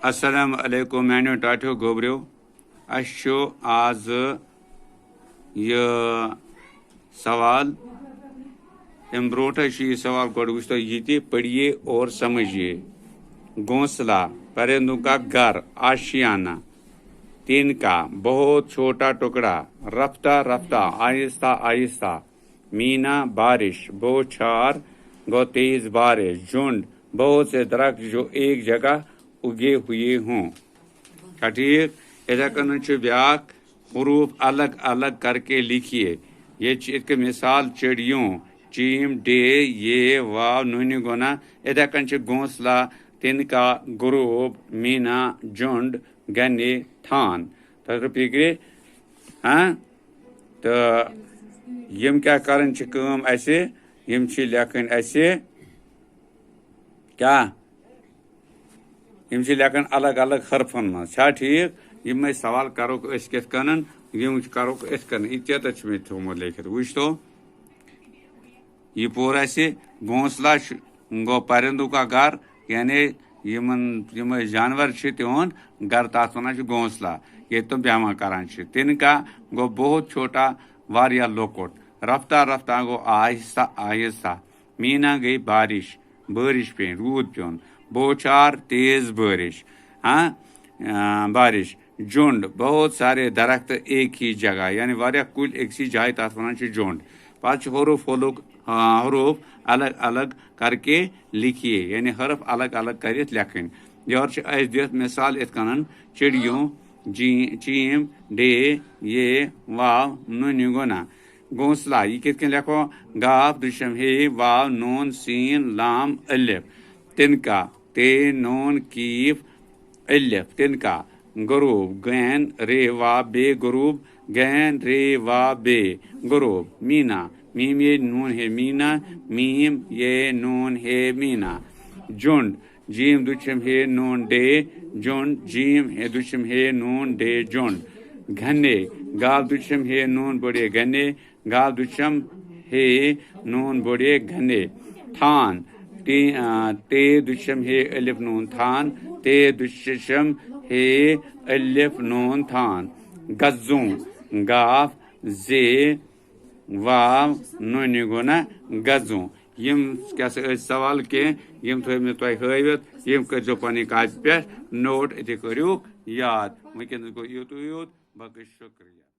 السلام علیکم میانیو ٹاٹھیو گوبریو اشو آز یہ سوال ام بروٹ یہ سوال گوڑ وچھتو یہ پڑھیے اور سمجھیے گھونسلہ پرندوں کا گھر آشیانہ تین کا بہت چھوٹا ٹکڑا رفتہ رفتہ آہستہ آہستہ مینا بارش بوچھار گو تیز بارش جھنڈ بہت سے درخت جو ایک جگہ اگے ہوئے ہوں ٹھیک اتھے کن بیاکھ حروف الگ الگ کر کے لکھیے یہ مثال چڑیوں چیم ڈے یہ واو نونی گونا اتھے کن گھونسلہ تن کا گروپ مینا جھنڈ گنے تھان فکرے ہاں تو یم کیا کرن کام اسے یم لکھن اسے کیا یم لکھن الگ الگ حرفن مز ٹھیک یم سوال کرو اس کت کنن یم کرو اس کن اتھ میں تھومت لکھت وچھتو یہ پور اسے گھونسلہ گو پرندوں کا گھر یعنی یم جانور تہد گھر تک ونان گھونسلہ یہ تم بیما کران تن کا گو بہت چھوٹا واریاہ لوکٹ رفتہ رفتہ گو آہستہ آہستہ مینا گئی بارش بارش پہ رود پیون بوچھار تیز بارش بارش جھنڈ بہت سارے درخت ایک ہی جگہ یعنی واریاہ کل ایک سی جائے تک ونان جھنڈ پتہ حروف الگ الگ کر کے لکھیے یعنی حرف الگ الگ کرت لکھن یور دت مثال ات کنن چڑیوں چیم ڈے یہ واو نونی گونا گھونسلہ یہ کت کن لکھو گاف دشم ہے واو نون سین لام الف تنکا تے نون کیف الف تنکا گروب گین رے وا بے گروب گین رے وا بے گروب مینا میم یہ نون ہے مینا میم یہ نون ہے مینا جھنڈ جیم دچم ہے نون ڈے جھنڈ جیم ہے دچم ہے نون ڈے جھنڈ گھنے گال دچم ہے نون بڑے گھنے گال دچم ہے نون بڑے گھنے تھان تے دچم ہے الف نون تھان تے دچم ہے الف نون تھان گزوں گاف زے واو نونی گونا گزوں یم کیا سوال کی یم تھو تہ ہاوت یم کرزو پنہ کاپی پہ نوٹ اتہ کرو یاد ونکس گو یوت باقی شکریہ.